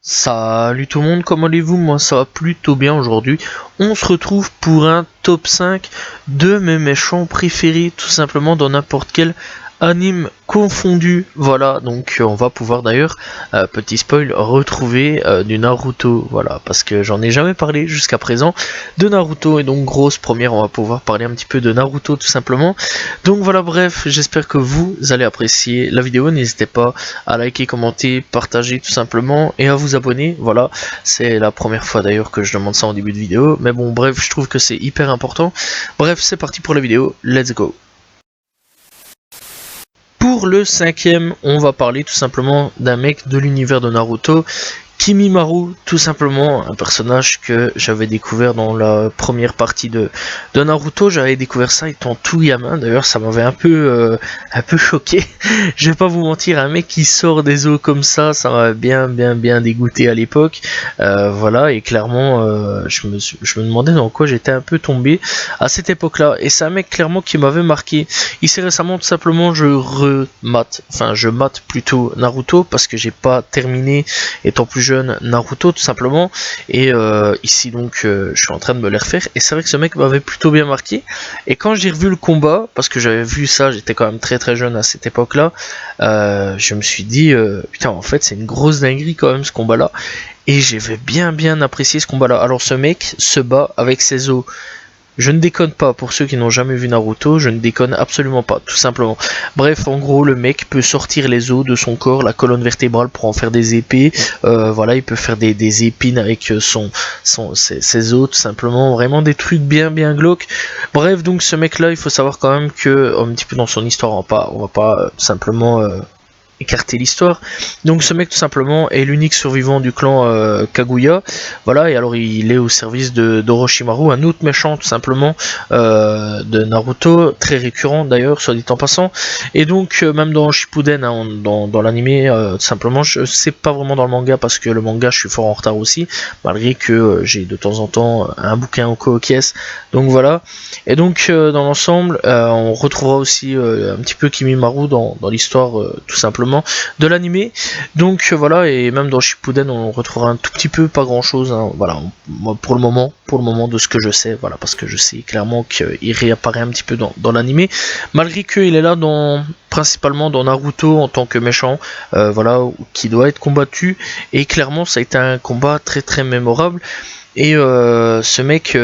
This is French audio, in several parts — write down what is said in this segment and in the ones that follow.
Salut tout le monde, comment allez-vous? Moi ça va plutôt bien aujourd'hui. On se retrouve pour un top 5 de mes méchants préférés, tout simplement dans n'importe quel anime confondu. Voilà, donc on va pouvoir d'ailleurs, petit spoil, retrouver du Naruto. Voilà, parce que j'en ai jamais parlé jusqu'à présent de Naruto. Et donc grosse première, on va pouvoir parler un petit peu de Naruto tout simplement. Donc voilà, bref, j'espère que vous allez apprécier la vidéo. N'hésitez pas à liker, commenter, partager tout simplement et à vous abonner. Voilà, c'est la première fois d'ailleurs que je demande ça en début de vidéo, mais bon bref, je trouve que c'est hyper important. Bref, c'est parti pour la vidéo, let's go. Pour le cinquième, on va parler tout simplement d'un mec de l'univers de Naruto, Kimimaro, tout simplement, un personnage que j'avais découvert dans la première partie de Naruto. J'avais découvert ça étant tout gamin, d'ailleurs ça m'avait un peu choqué. Je vais pas vous mentir, un mec qui sort des eaux comme ça m'avait bien dégoûté à l'époque. Voilà, et clairement, je me demandais dans quoi j'étais un peu tombé à cette époque-là. Et c'est un mec clairement qui m'avait marqué. Ici récemment, tout simplement, je mate plutôt Naruto parce que j'ai pas terminé étant plus jeune Naruto tout simplement, et ici donc je suis en train de me les refaire, et c'est vrai que ce mec m'avait plutôt bien marqué. Et quand j'ai revu le combat, parce que j'avais vu ça, j'étais quand même très jeune à cette époque là, je me suis dit putain, en fait c'est une grosse dinguerie quand même ce combat là, et j'avais bien apprécié ce combat là. Alors ce mec se bat avec ses os. Je ne déconne pas, pour ceux qui n'ont jamais vu Naruto, je ne déconne absolument pas, tout simplement. Bref, en gros, le mec peut sortir les os de son corps, la colonne vertébrale pour en faire des épées. Voilà, il peut faire des épines avec ses os, tout simplement. Vraiment des trucs bien glauques. Bref, donc ce mec-là, il faut savoir quand même que, un petit peu dans son histoire, on va pas simplement écarter l'histoire. Donc ce mec tout simplement est l'unique survivant du clan Kaguya. Voilà, et alors il est au service d'Orochimaru, un autre méchant tout simplement de Naruto, très récurrent d'ailleurs, soit dit en passant. Et donc même dans Shippuden, hein, dans l'animé, tout simplement, je sais pas vraiment dans le manga parce que le manga je suis fort en retard aussi, malgré que j'ai de temps en temps un bouquin au caisse. Donc voilà. Et donc dans l'ensemble, on retrouvera aussi un petit peu Kimimaro dans l'histoire tout simplement de l'animé. Donc voilà, et même dans Shippuden on retrouvera un tout petit peu, pas grand chose, hein. Voilà, moi pour le moment de ce que je sais, voilà, parce que je sais clairement qu'il réapparaît un petit peu dans l'animé, malgré qu'il est là principalement dans Naruto en tant que méchant, voilà, qui doit être combattu, et clairement ça a été un combat très mémorable. Et ce mec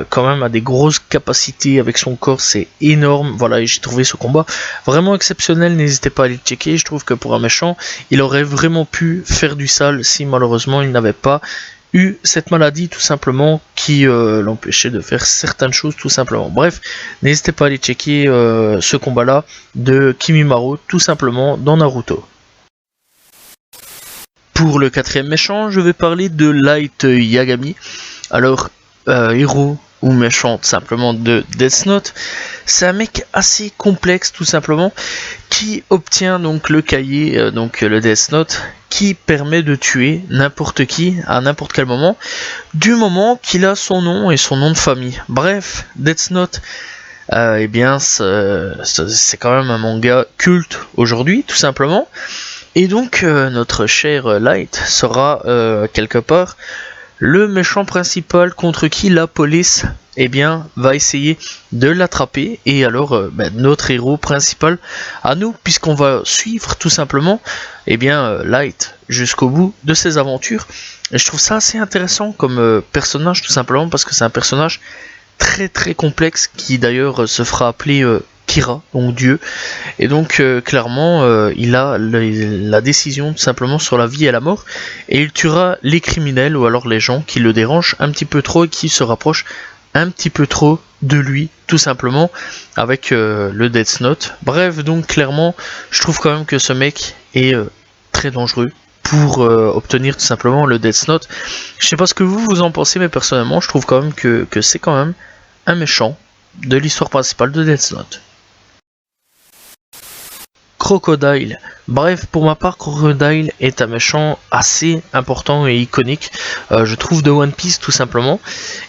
quand même a des grosses capacités avec son corps, c'est énorme. Voilà, et j'ai trouvé ce combat vraiment exceptionnel, n'hésitez pas à aller le checker. Je trouve que pour un méchant, il aurait vraiment pu faire du sale si malheureusement il n'avait pas eu cette maladie tout simplement qui l'empêchait de faire certaines choses tout simplement. Bref, n'hésitez pas à aller checker ce combat là de Kimimaro tout simplement dans Naruto. Pour le quatrième méchant, je vais parler de Light Yagami. Alors, héros ou méchant simplement de Death Note, c'est un mec assez complexe tout simplement, qui obtient donc le cahier, donc le Death Note, qui permet de tuer n'importe qui à n'importe quel moment, du moment qu'il a son nom et son nom de famille. Bref, Death Note, eh bien c'est quand même un manga culte aujourd'hui tout simplement. Et donc notre cher Light sera quelque part le méchant principal contre qui la police va essayer de l'attraper. Et alors notre héros principal à nous, puisqu'on va suivre tout simplement Light jusqu'au bout de ses aventures. Et je trouve ça assez intéressant comme personnage tout simplement, parce que c'est un personnage très complexe qui d'ailleurs se fera appeler Kira, donc Dieu, et donc clairement il a la décision tout simplement sur la vie et la mort, et il tuera les criminels ou alors les gens qui le dérangent un petit peu trop et qui se rapprochent un petit peu trop de lui tout simplement avec le Death Note. Bref, donc clairement je trouve quand même que ce mec est très dangereux pour obtenir tout simplement le Death Note. Je sais pas ce que vous en pensez, mais personnellement je trouve quand même que c'est quand même un méchant de l'histoire principale de Death Note. Crocodile, Bref, pour ma part, Crocodile est un méchant assez important et iconique, je trouve, de One Piece tout simplement.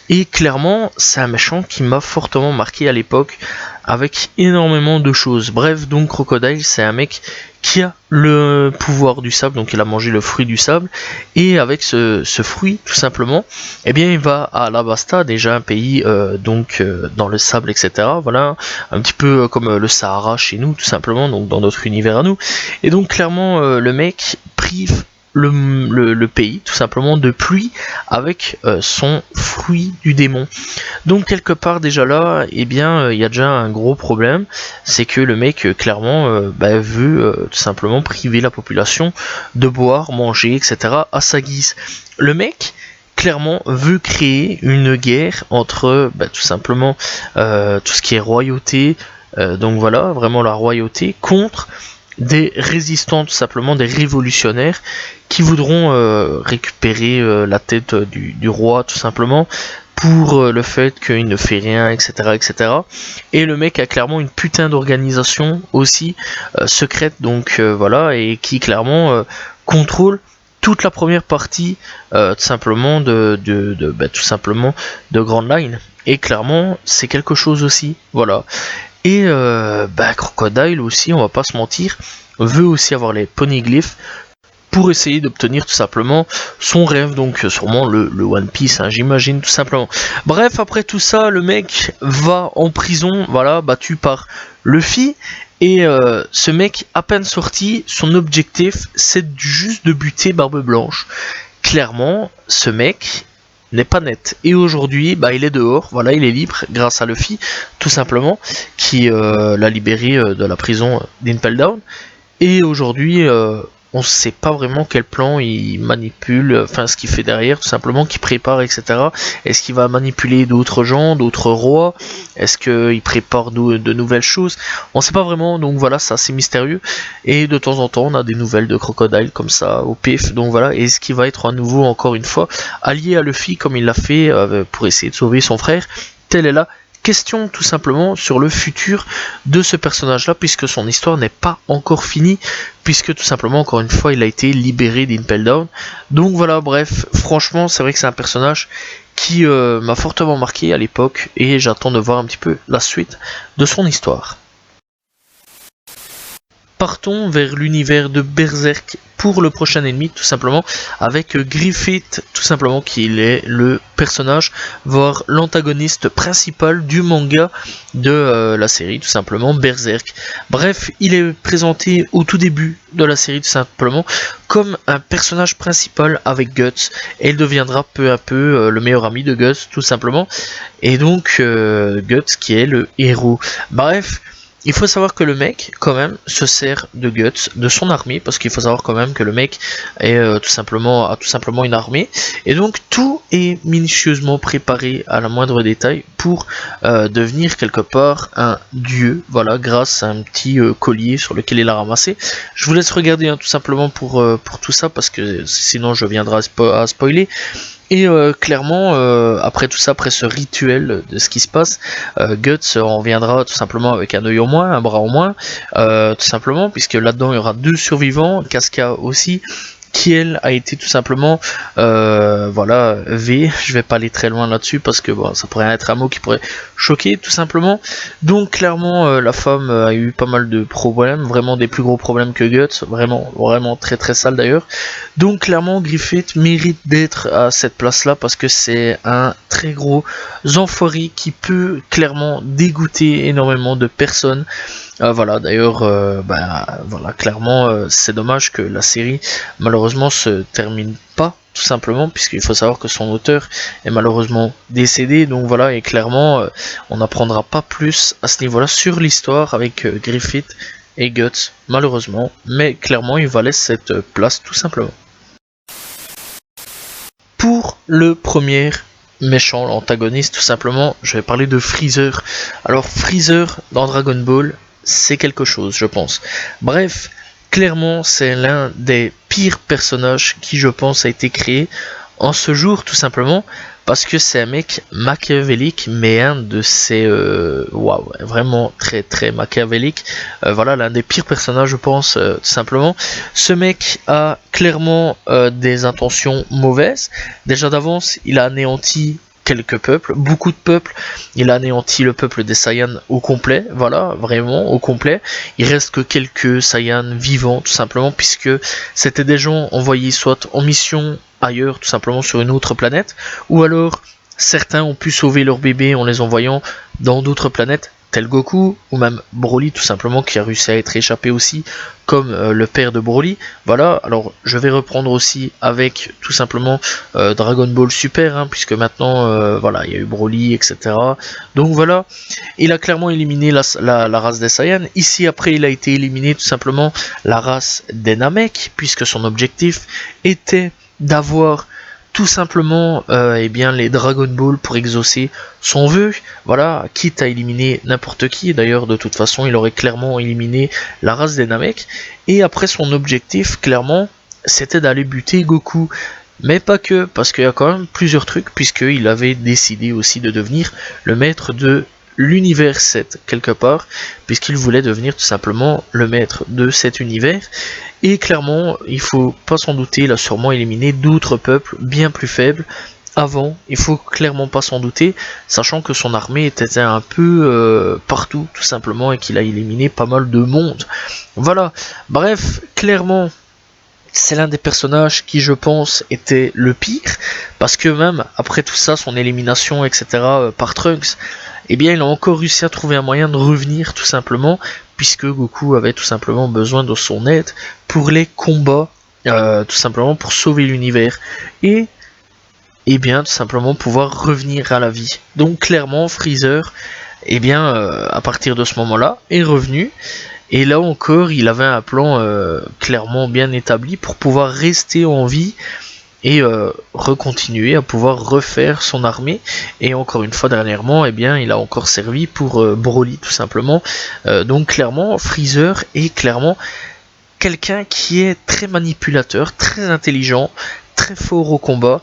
Et clairement, c'est un méchant qui m'a fortement marqué à l'époque, avec énormément de choses. Bref, donc Crocodile, c'est un mec qui a le pouvoir du sable, donc il a mangé le fruit du sable, et avec ce fruit, tout simplement, eh bien il va à Alabasta, déjà un pays dans le sable, etc. Voilà, un petit peu comme le Sahara chez nous, tout simplement, donc dans notre univers à nous. Et donc clairement, le mec prive le pays, tout simplement, de pluie avec son fruit du démon. Donc quelque part déjà là, eh bien il y a déjà un gros problème, c'est que le mec clairement veut tout simplement priver la population de boire, manger, etc. à sa guise. Le mec clairement veut créer une guerre entre tout simplement tout ce qui est royauté, donc voilà, vraiment la royauté, contre des résistants, tout simplement des révolutionnaires qui voudront récupérer la tête du roi, tout simplement, pour le fait qu'il ne fait rien, etc., etc. Et le mec a clairement une putain d'organisation aussi secrète, donc voilà, et qui clairement contrôle toute la première partie tout simplement tout simplement de Grand Line. Et clairement, c'est quelque chose aussi, voilà. Et Crocodile aussi, on va pas se mentir, veut aussi avoir les poneglyphes pour essayer d'obtenir tout simplement son rêve, donc sûrement le One Piece, hein, j'imagine, tout simplement. Bref, après tout ça, le mec va en prison, voilà, battu par Luffy, et ce mec, à peine sorti, son objectif, c'est juste de buter Barbe Blanche. Clairement, ce mec n'est pas net. Et aujourd'hui, il est dehors, voilà, il est libre grâce à Luffy, tout simplement, qui l'a libéré de la prison d'Impel Down. Et aujourd'hui, on ne sait pas vraiment quel plan il manipule, enfin ce qu'il fait derrière, tout simplement, qu'il prépare, etc. Est-ce qu'il va manipuler d'autres gens, d'autres rois? Est-ce qu'il prépare de nouvelles choses? On ne sait pas vraiment, donc voilà, c'est assez mystérieux. Et de temps en temps, on a des nouvelles de Crocodile comme ça, au pif, donc voilà. Est-ce qu'il va être à nouveau, encore une fois, allié à Luffy comme il l'a fait pour essayer de sauver son frère? Telle est la question tout simplement sur le futur de ce personnage là, puisque son histoire n'est pas encore finie, puisque tout simplement encore une fois il a été libéré d'Impel Down. Donc voilà, bref, franchement c'est vrai que c'est un personnage qui m'a fortement marqué à l'époque, et j'attends de voir un petit peu la suite de son histoire. Partons vers l'univers de Berserk pour le prochain ennemi, tout simplement, avec Griffith, tout simplement, qui est le personnage, voire l'antagoniste principal du manga de la série, tout simplement, Berserk. Bref, il est présenté au tout début de la série, tout simplement, comme un personnage principal avec Guts, et il deviendra peu à peu le meilleur ami de Guts, tout simplement, et donc Guts qui est le héros. Bref, il faut savoir que le mec, quand même, se sert de Guts, de son armée, parce qu'il faut savoir quand même que le mec est a tout simplement une armée, et donc tout est minutieusement préparé à la moindre détail pour devenir quelque part un dieu, voilà, grâce à un petit collier sur lequel il a ramassé. Je vous laisse regarder tout simplement pour tout ça, parce que sinon je viendrai à spoiler. Et clairement, après tout ça, après ce rituel de ce qui se passe, Guts en reviendra tout simplement avec un œil en moins, un bras en moins, tout simplement, puisque là-dedans il y aura 2 survivants, Casca aussi, qui elle a été tout simplement voilà, V. Je vais pas aller très loin là-dessus parce que bon, ça pourrait être un mot qui pourrait choquer tout simplement. Donc clairement la femme a eu pas mal de problèmes, vraiment des plus gros problèmes que Guts, vraiment très très sale d'ailleurs. Donc clairement Griffith mérite d'être à cette place là parce que c'est un très gros enfoiré qui peut clairement dégoûter énormément de personnes. Voilà, d'ailleurs, voilà, clairement, c'est dommage que la série malheureusement se termine pas, tout simplement, puisqu'il faut savoir que son auteur est malheureusement décédé, donc voilà, et clairement, on n'apprendra pas plus à ce niveau-là sur l'histoire avec Griffith et Guts, malheureusement, mais clairement, il va laisser cette place, tout simplement. Pour le premier méchant, l'antagoniste, tout simplement, je vais parler de Freezer. Alors, Freezer, dans Dragon Ball, c'est quelque chose, je pense. Bref, clairement, c'est l'un des pires personnages qui, je pense, a été créé en ce jour, tout simplement, parce que c'est un mec machiavélique, mais un de ces waouh, vraiment très très machiavélique. Voilà, l'un des pires personnages, je pense, tout simplement. Ce mec a clairement des intentions mauvaises. Déjà d'avance, il a anéanti quelques peuples, beaucoup de peuples. Il a anéanti le peuple des Saiyans au complet, voilà, vraiment au complet. Il reste que quelques Saiyans vivants, tout simplement, puisque c'était des gens envoyés soit en mission ailleurs, tout simplement sur une autre planète, ou alors certains ont pu sauver leurs bébés en les envoyant dans d'autres planètes, tel Goku, ou même Broly tout simplement, qui a réussi à être échappé aussi, comme le père de Broly. Voilà, alors je vais reprendre aussi avec tout simplement Dragon Ball Super, hein, puisque maintenant, voilà, il y a eu Broly, etc. Donc voilà, il a clairement éliminé la race des Saiyans. Ici, après, il a été éliminé tout simplement la race des Namek, puisque son objectif était d'avoir tout simplement eh bien, les Dragon Ball pour exaucer son vœu, voilà, quitte à éliminer n'importe qui. D'ailleurs, de toute façon, il aurait clairement éliminé la race des Namek. Et après, son objectif, clairement, c'était d'aller buter Goku. Mais pas que, parce qu'il y a quand même plusieurs trucs, puisqu'il avait décidé aussi de devenir le maître de l'univers 7, quelque part, puisqu'il voulait devenir tout simplement le maître de cet univers. Et clairement, il faut pas s'en douter, il a sûrement éliminé d'autres peuples bien plus faibles avant, il faut clairement pas s'en douter, sachant que son armée était un peu partout, tout simplement, et qu'il a éliminé pas mal de monde. Voilà, bref, clairement, c'est l'un des personnages qui, je pense, était le pire, parce que même après tout ça, son élimination, etc., par Trunks, eh bien, il a encore réussi à trouver un moyen de revenir, tout simplement, puisque Goku avait tout simplement besoin de son aide pour les combats, tout simplement pour sauver l'univers, et bien, tout simplement pouvoir revenir à la vie. Donc, clairement, Freezer, eh bien, à partir de ce moment-là, est revenu. Et là encore, il avait un plan clairement bien établi pour pouvoir rester en vie et recontinuer à pouvoir refaire son armée. Et encore une fois, dernièrement, eh bien, il a encore servi pour Broly, tout simplement. Donc clairement, Freezer est clairement quelqu'un qui est très manipulateur, très intelligent, très fort au combat.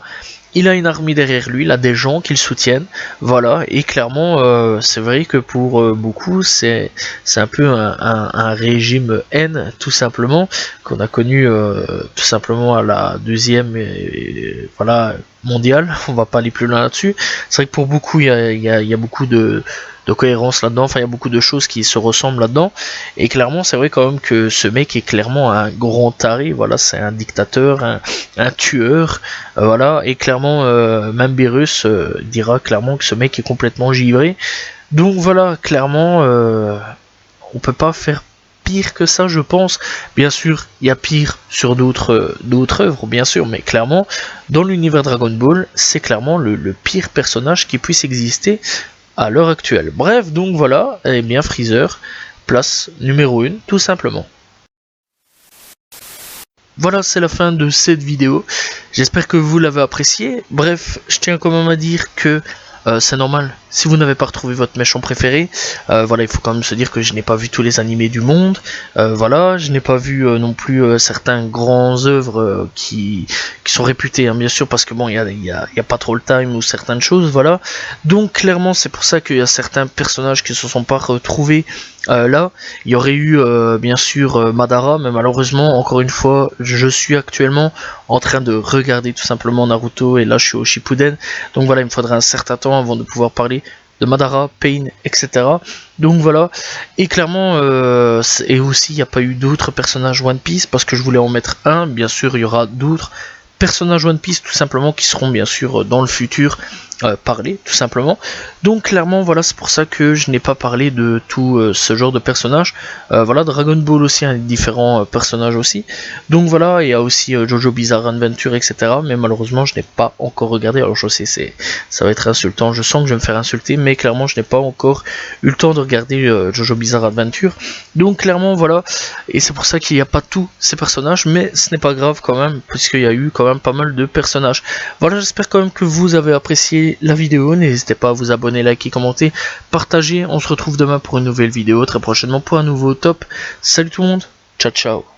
Il a une armée derrière lui, il a des gens qui le soutiennent, voilà, et clairement, c'est vrai que pour beaucoup, c'est un peu un régime haine, tout simplement, qu'on a connu tout simplement à la deuxième, voilà, mondiale, on va pas aller plus loin là-dessus. C'est vrai que pour beaucoup, il y a beaucoup de cohérence là-dedans, enfin il y a beaucoup de choses qui se ressemblent là-dedans, et clairement c'est vrai quand même que ce mec est clairement un grand taré, voilà, c'est un dictateur, un tueur, voilà, et clairement même Beerus dira clairement que ce mec est complètement givré, donc voilà, clairement on peut pas faire pire que ça, je pense. Bien sûr, il y a pire sur d'autres œuvres, bien sûr, mais clairement, dans l'univers Dragon Ball, c'est clairement le pire personnage qui puisse exister à l'heure actuelle. Bref, donc voilà, et bien Freezer, place numéro 1, tout simplement. Voilà, c'est la fin de cette vidéo. J'espère que vous l'avez apprécié. Bref, je tiens quand même à dire que c'est normal, si vous n'avez pas retrouvé votre méchant préféré, voilà, il faut quand même se dire que je n'ai pas vu tous les animés du monde, voilà, je n'ai pas vu non plus certains grands œuvres qui sont réputés, hein, bien sûr, parce que bon, il y a pas trop le time ou certaines choses, voilà, donc clairement c'est pour ça qu'il y a certains personnages qui se sont pas retrouvés là. Il y aurait eu bien sûr Madara, mais malheureusement, encore une fois, je suis actuellement en train de regarder tout simplement Naruto, et là je suis au Shippuden, donc voilà, il me faudra un certain temps avant de pouvoir parler de Madara, Pain, etc. Donc voilà, et clairement, et aussi il n'y a pas eu d'autres personnages One Piece, parce que je voulais en mettre un, bien sûr il y aura d'autres personnages One Piece tout simplement qui seront bien sûr dans le futur parler tout simplement. Donc clairement voilà, c'est pour ça que je n'ai pas parlé de tout ce genre de personnages. Voilà, Dragon Ball aussi a différents personnages aussi. Donc voilà, il y a aussi Jojo Bizarre Adventure, etc. Mais malheureusement je n'ai pas encore regardé. Alors je sais, ça va être insultant, je sens que je vais me faire insulter, mais clairement je n'ai pas encore eu le temps de regarder Jojo Bizarre Adventure. Donc clairement voilà, et c'est pour ça qu'il n'y a pas tous ces personnages, mais ce n'est pas grave quand même, puisqu'il y a eu quand même pas mal de personnages. Voilà, j'espère quand même que vous avez apprécié la vidéo, n'hésitez pas à vous abonner, liker, commenter, partager. On se retrouve demain pour une nouvelle vidéo, très prochainement pour un nouveau top. Salut tout le monde, ciao ciao.